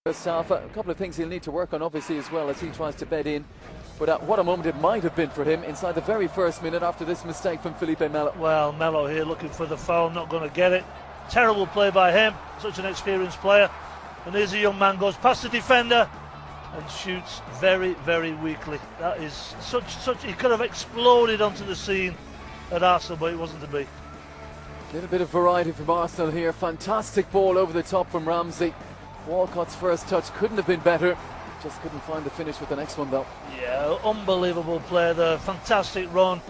First half, a couple of things he'll need to work on obviously as well as he tries to bed in. But what a moment it might have been for him inside the very first minute after this mistake from Felipe Melo. Well, Melo here looking for the foul, not going to get it. Terrible play by him, such an experienced player. And here's a young man, goes past the defender and shoots very, very weakly. That is such. He could have exploded onto the scene at Arsenal, but it wasn't to be. A little bit of variety from Arsenal here. Fantastic ball over the top from Ramsey. Walcott's first touch couldn't have been better. Just couldn't find the finish with the next one though. Yeah, unbelievable play there. Fantastic run.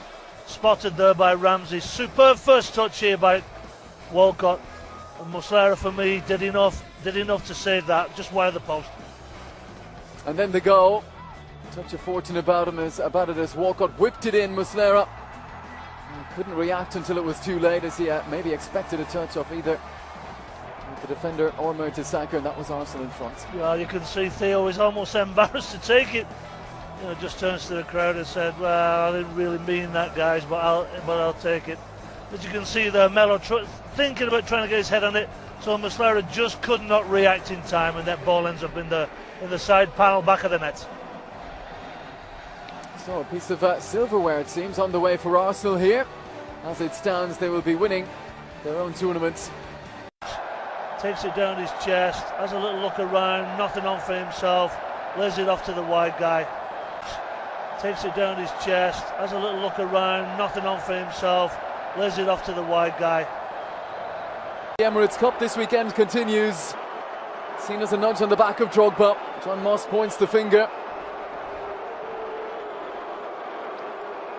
Spotted there by Ramsey. Superb first touch here by Walcott. And Muslera for me did enough to save that. Just wire the post. And then the goal. Touch of fortune about it as Walcott whipped it in. Muslera couldn't react until it was too late, as he maybe expected a touch off either the defender or Mertesacker, and that was Arsenal in front. Yeah, you can see Theo is almost embarrassed to take it. You know, just turns to the crowd and said, "Well, I didn't really mean that, guys, but I'll take it." As you can see there, Melo thinking about trying to get his head on it, so Muslera just could not react in time, and that ball ends up in the side panel back of the net. So a piece of silverware, it seems, on the way for Arsenal here. As it stands, they will be winning their own tournament. Takes it down his chest, has a little look around, nothing on for himself, lays it off to the wide guy. Takes it down his chest, has a little look around, nothing on for himself, lays it off to the wide guy. The Emirates Cup this weekend continues. Seen as a nudge on the back of Drogba. John Moss points the finger.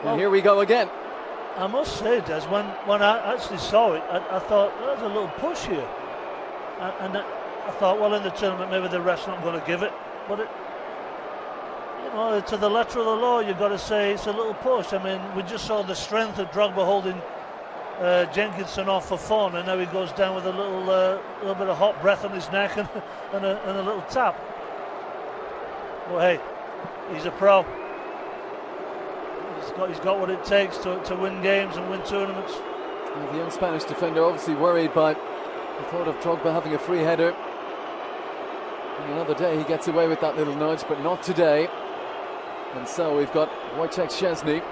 And here we go again. I must say, Des, when I actually saw it, I thought, well, there's a little push here. And I thought, well, in the tournament, maybe the ref's not going to give it. But, to the letter of the law, you've got to say it's a little push. I mean, we just saw the strength of Drogba holding Jenkinson off for fun, and now he goes down with a little bit of hot breath on his neck and a little tap. Well, hey, he's a pro. He's got what it takes to win games and win tournaments. Well, the young Spanish defender obviously worried by the thought of Drogba having a free header. And another day he gets away with that little nudge, but not today. And so we've got Wojciech Szczesny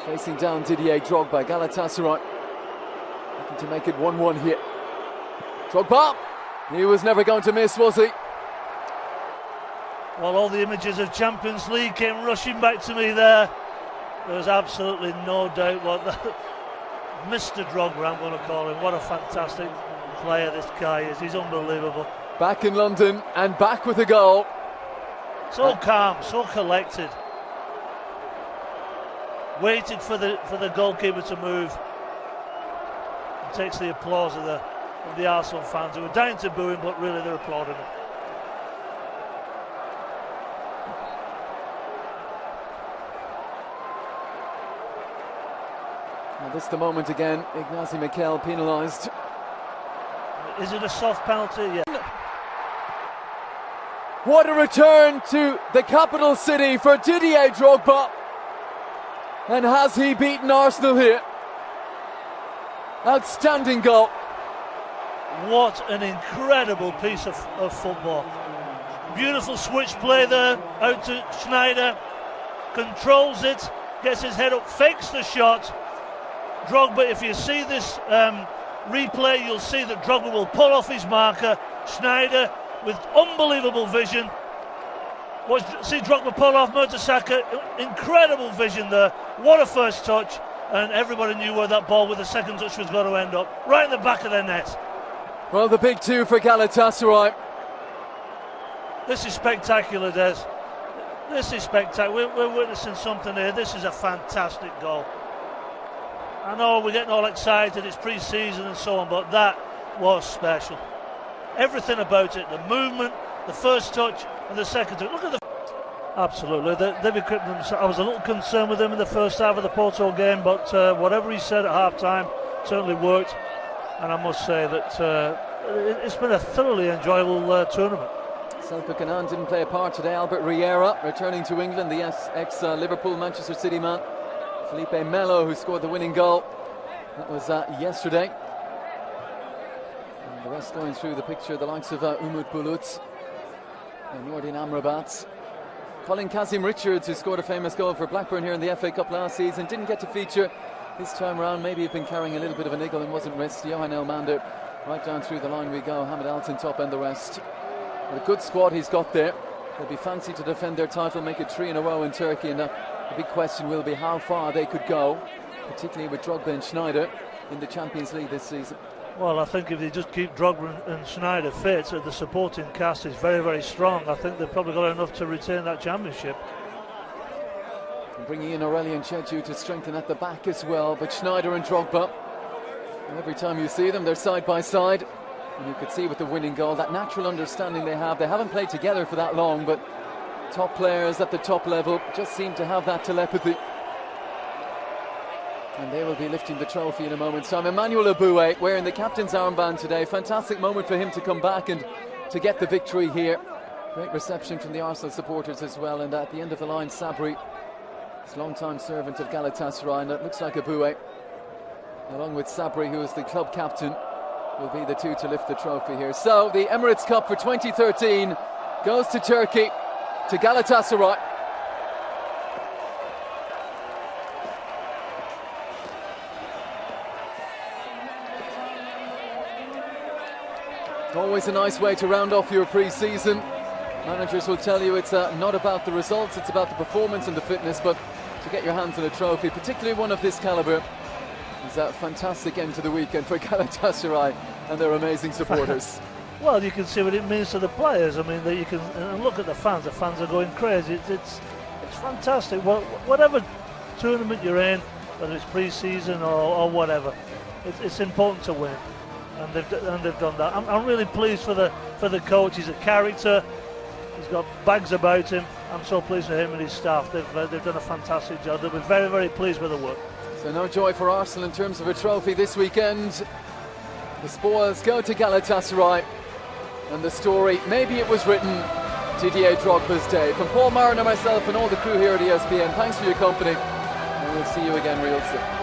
facing down Didier Drogba. Galatasaray looking to make it 1-1 here. Drogba! He was never going to miss, was he? Well, all the images of Champions League came rushing back to me there. There's absolutely no doubt what that Mr. Drogba, I'm going to call him. What a fantastic player this guy is. He's unbelievable. Back in London and back with a goal. So calm, so collected. Waited for the goalkeeper to move. And takes the applause of the Arsenal fans who were dying to boo him, but really they're applauding him. And this is the moment again. Ignacy Miquel penalised. Is it a soft penalty? Yeah. What a return to the capital city for Didier Drogba. And has he beaten Arsenal here? Outstanding goal. What an incredible piece of football. Beautiful switch play there, out to Schneider. Controls it, gets his head up, fakes the shot. Drogba, if you see this replay, you'll see that Drogba will pull off his marker. Schneider with unbelievable vision. See Drogba pull off Mertesacker. Incredible vision there. What a first touch. And everybody knew where that ball with the second touch was going to end up. Right in the back of their net. Well, the big two for Galatasaray. This is spectacular, Des. This is spectacular. We're witnessing something here. This is a fantastic goal. I know we're getting all excited, it's pre-season and so on, but that was special. Everything about it, the movement, the first touch and the second touch. Look at the... Absolutely, they've equipped themselves. I was a little concerned with them in the first half of the Porto game, but whatever he said at half-time certainly worked. And I must say that it's been a thoroughly enjoyable tournament. Selko Kanan didn't play a part today. Albert Riera returning to England, the ex-Liverpool, Manchester City man. Felipe Melo, who scored the winning goal. That was yesterday. And the rest Just going through the picture, the likes of Umut Bulut and Nordin Amrabat. Colin Kazim-Richards, who scored a famous goal for Blackburn here in the FA Cup last season, didn't get to feature this time around. Maybe he'd been carrying a little bit of a niggle and wasn't risked. Johan Elmander, right down through the line we go. Hamid Alton top and the rest. But a good squad he's got there. They'll be fancy to defend their title, make it 3 in a row in Turkey, and the big question will be how far they could go, particularly with Drogba and Schneider in the Champions League this season. Well, I think if they just keep Drogba and Schneider fit, the supporting cast is very, very strong. I think they've probably got enough to retain that championship. And bringing in Aurelian Chechu to strengthen at the back as well, but Schneider and Drogba, and every time you see them, they're side by side. And you could see with the winning goal, that natural understanding they have. They haven't played together for that long, but top players at the top level just seem to have that telepathy. And they will be lifting the trophy in a moment's time. Emmanuel Aboué wearing the captain's armband today. Fantastic moment for him to come back and to get the victory here. Great reception from the Arsenal supporters as well. And at the end of the line, Sabri, his long-time servant of Galatasaray, and it looks like Aboué, along with Sabri, who is the club captain, will be the two to lift the trophy here. So the Emirates Cup for 2013 goes to Turkey, to Galatasaray. Always a nice way to round off your pre-season. Managers will tell you it's not about the results, it's about the performance and the fitness, but to get your hands on a trophy, particularly one of this calibre, is a fantastic end to the weekend for Galatasaray and their amazing supporters. Well, you can see what it means to the players. I mean, that you can look at the fans. The fans are going crazy. It's fantastic. Whatever tournament you're in, whether it's pre-season or whatever, it's important to win. And they've done that. I'm really pleased for the coach. He's a character. He's got bags about him. I'm so pleased for him and his staff. They've done a fantastic job. They'll be very, very pleased with the work. So no joy for Arsenal in terms of a trophy this weekend. The spoils go to Galatasaray, and the story, maybe it was written Didier Drogba's day. From Paul Martin and myself and all the crew here at ESPN, thanks for your company, and we'll see you again real soon.